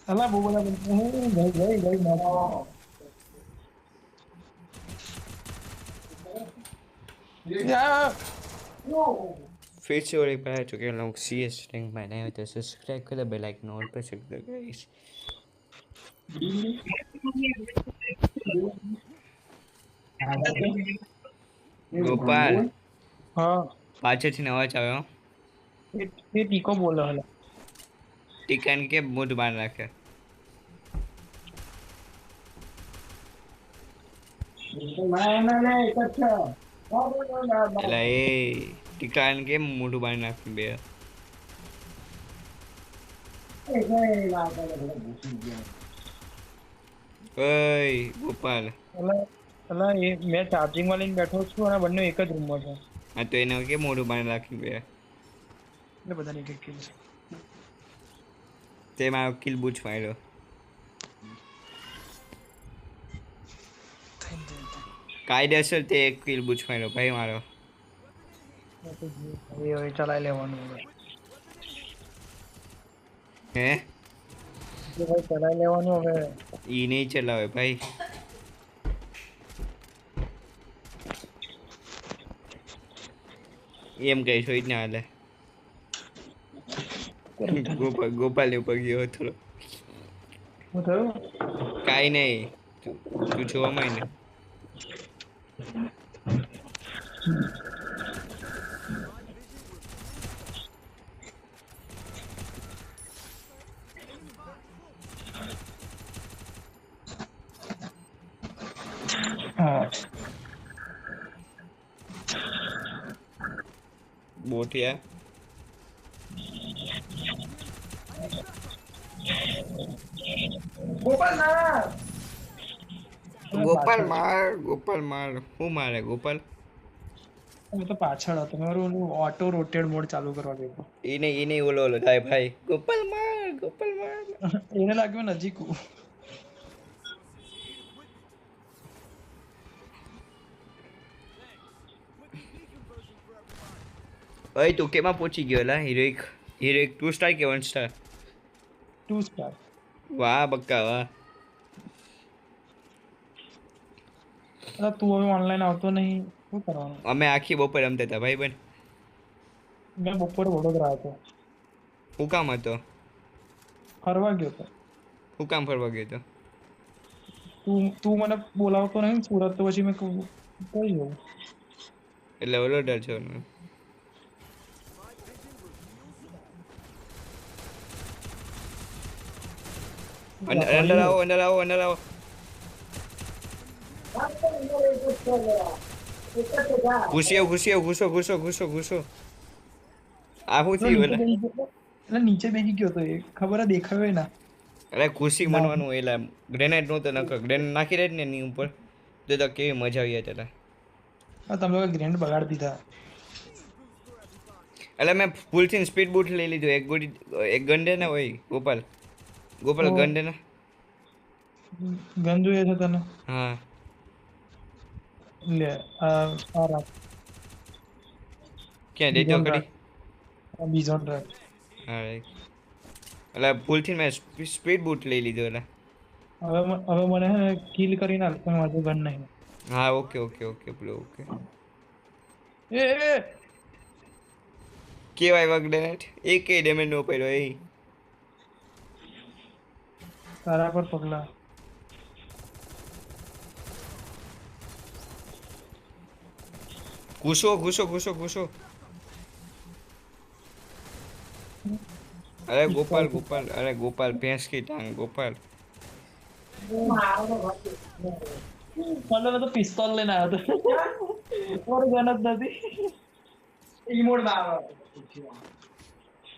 અલા બહુ બધા ગઈ યાર फिर से और एक बार आ चुके हैं लोग सी एस रैंक में नए हो तो सब्सक्राइब करो बेल आइकन ऑल पर सेट कर गाइस ગોપાલ હા પાછળથી અવાજ આવ્યો એ ટીકો બોલો હલા ટીકાન કે મૂઢ બાર રાખે એટલે એ ટીકાન કે મૂઢ બાર નાખ્યું બે ઓય ગોપાલ અલા એ મેં ચાર્જિંગ માં લઈને બેઠો છું અને બંને એક જ રૂમમાં છે હા તો એને કે મોઢું બાર નાખ્યું બે એટલે બધાની એક એક કિલ છે તે મારો કિલ બૂચ માર્યો કાયદેસર તે એક કિલ બૂચ માર્યો ભાઈ મારો હવે ચલાઈ લેવાનું હવે હે ભાઈ ચલાઈ લેવાનું હવે ઈ નહીં ચલાવે ભાઈ એમ કહીશું જ ના હાલે ગોપાલ ઉપર ગયો થોડો શું થયું કાઈ નહીં તું જોવામાં ને હા બોટિયા ગોપાલ માર હું મારે ગોપાલ હું તો પાછળ હતો મારું ઓટો રોટેડ મોડ ચાલુ કરવા ગયો એને ઓલો થાય ભાઈ ગોપાલ માર એને લાગ્યું નજીક અય તું કેમાં પહોંચી ગયો લા હિરોઇક 2 સ્ટાર કે 1 સ્ટાર 2 સ્ટાર વાહ બક્કા વાહ તું હવે ઓનલાઈન આવતો નહીં શું કરવાનું અમે આખી બપોર રમતા હતા ભાઈ બન મેં બપોરે વડોદરા હતો હું કામ હતો ફરવા ગયો હતો હું કામ ફરવા ગયો હતો તું મને બોલાવતો નહીં સુરત તો પછી મેં કઈ જવું એટલે ઓલો ડર છો અંદર આવો ઘૂસો આ શું થયું એટલે નીચે બેસી ગયો તો એ ખબર દેખાયો ના અરે ખુશી મનવાનું એલા ગ્રેનેડ નહોતો નખો ગ્રેનેડ નાખી રહે ને એની ઉપર તો કેવી મજા આવી હતી તમે લોકો ગ્રેનેડ બગાડી દીધા એટલે મેં ફૂલથી સ્પીડ બૂટ લઈ લીધું એક ગન દે ને હોય ગોપાલ ગન દે ને ગન જોઈએ છે તને હા લે આ રાખ ક્યાં દેજો કરી બીજો ટ્રેક હા એટલે ફૂલથી મેં સ્પીડ બૂટ લઈ લીધો એટલે હવે મને હે કિલ કરીને આલ પણ મારું ગન નહીં હા ઓકે બ્રો ઓકે એ કેવાય વગડેનેટ એક ડેમેજ નો પડ્યો એ તારા પર પગલા ઘૂસો અરે ગોપાલ ભેંસ કી ટાંગ ગોપાલ મને તો પિસ્તોલ લઈને આવ્યો હતો ઓર ગન જ નથી ઈમોડ માં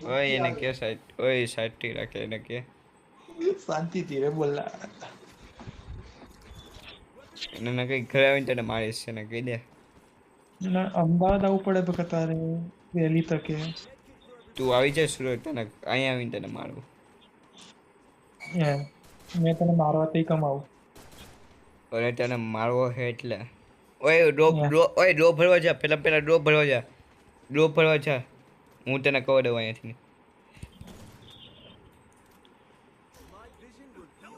ઓય એને કે સાઈડ થી રાખે એને કે શાંતિ થી રે બોલા એને ના કઈ ઘરે આવીને તને મારીશ છે ને કહી દે અમદાવાદ આવવું પડે તો તારે વહેલી તકે તું આવી જાય સુરત તને અહીંયા આવીને તને મારું મેં તને મારવા તે કમાવું અરે તને મારવો હે એટલે ઓય ડ્રોપ ભરવા જા પેલા ડ્રોપ ભરવા જા હું તને કહું દઉં અહીંયાથી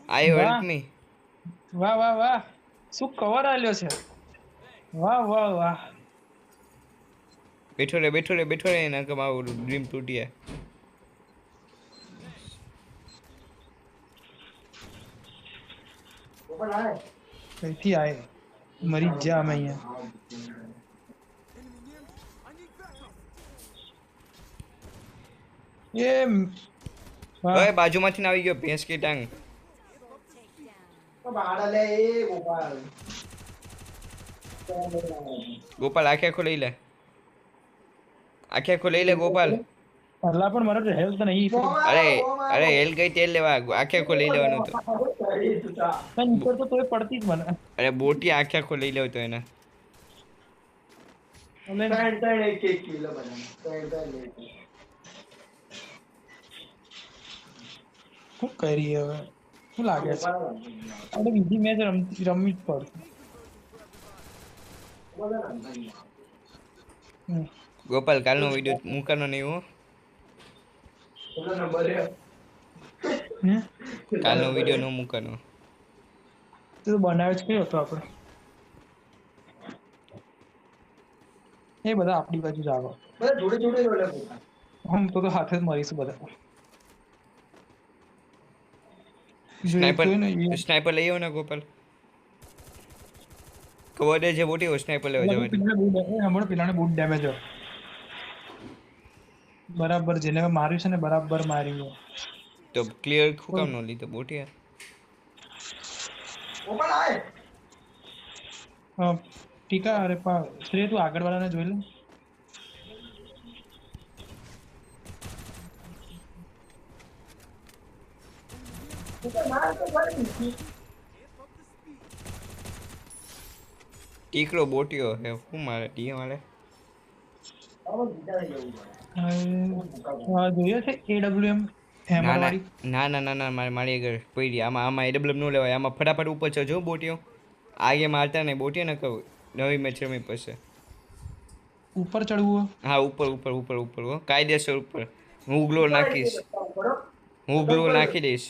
આઈ વાહ. હેલ્પ મી વાહ વાહ વાહ શું કવર આલ્યો છે વાહ વાહ વાહ બેઠો રે એના કે મારું ડ્રીમ તૂટી જાય કઈથી આય મરી જ જા અમે અહીંયા એ વાહ ઓય બાજુમાંથી આવી ગયો ભેંસ કી ટાંગ ગોપાલ આખે લઈ લે આખે લઈ લે ગોપાલ પહેલા પણ મારો હેલ્થ નહીં અરે હેલ ગઈ તેલ લેવા આખે લઈ લેવાનું તો પણ નીકળ તો તોય પડતી જ મને અરે બોટી આખે લઈ લેવ તો એને શું કરી હવે શું લાગે છે આપણે બીજી મેચ રમવી જ પડશે ગોપાલ કાલનો વિડિયો મૂકવાનો નહીં હો હમ? કાલનો વિડિયો ન મૂકવાનો તો બનાવે જ કયો હતો આપણે એ બધા આપણી બાજુ જ આવે હમ તો હાથે જ મરીશું બધા જો એક સ્નાઈપર તો ને એ સ્નાઈપર લઈ આવો ને ગોપાલ ખબર દે છે બોટી સ્નાઈપર લેવા જવા દે હમણાં પેલાને બહુ ડેમેજ હોય બરાબર જેને મેં માર્યું છે ને બરાબર માર્યું તો ક્લિયર શું કામ ન લીધો બોટી ટીકા અરે પા શ્રેય તું આગળ વાળાને જોઈ લે ટીકડો બોટીઓ હે શું મારે ટી મારે જોઈએ છે AWM હેમર ના વાળી ના મારી આગળ પડી આમાં એડબ્લ્યુએમ નો લેવાય આમાં ફટાફટ ઉપર ચડજો બોટીઓ આગે મારતા ને બોટીઓ ને કહું નવી મેચ રમી પછી ઉપર ચડવું હા ઉપર હો કાયદેસર ઉપર હું ગ્લો નાખીશ હું ગ્લો નાખી દઈશ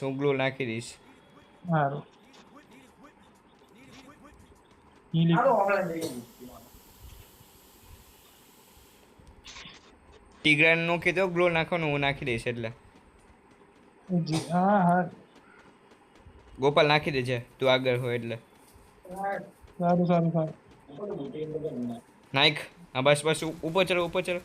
સારું ટીગ્રાન નો કીધો ગ્લો નાખવાનું હું નાખી દઈશ એટલે હા ગોપાલ નાખી દેજે તું આગળ હોય એટલે સારું નાખ હા બસ ઉપર ચલો જલ્દી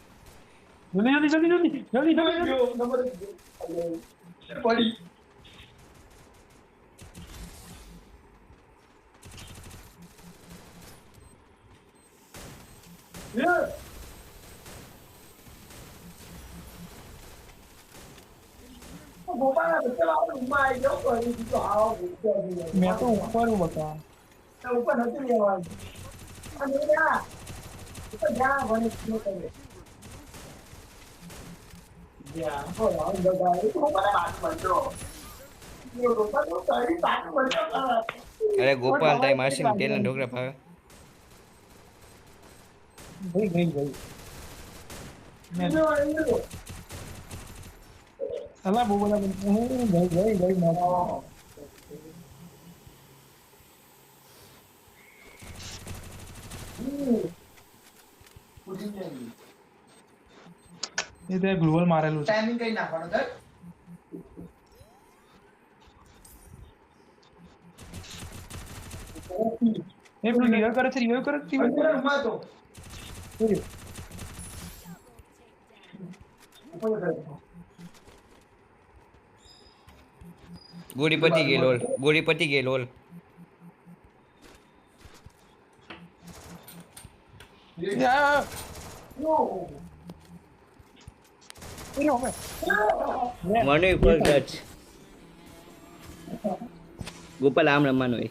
મેં તો ઉપર બતા અરે ગોપાલ તારી માસી તેલ ને ઢોકળા ભાવે ગઈ અલા બહુ બધા ગઈ એ તે ગ્લોબલ મારેલું છે ટાઈમિંગ કઈ નાખવાનો સર એ પેલું રિવાઇવ કરે છે રૂમમાં તો ગોળી પતી ગઈ લોલ મને ઉપર ટચ ગોપાલ આમ રમવાનું હોય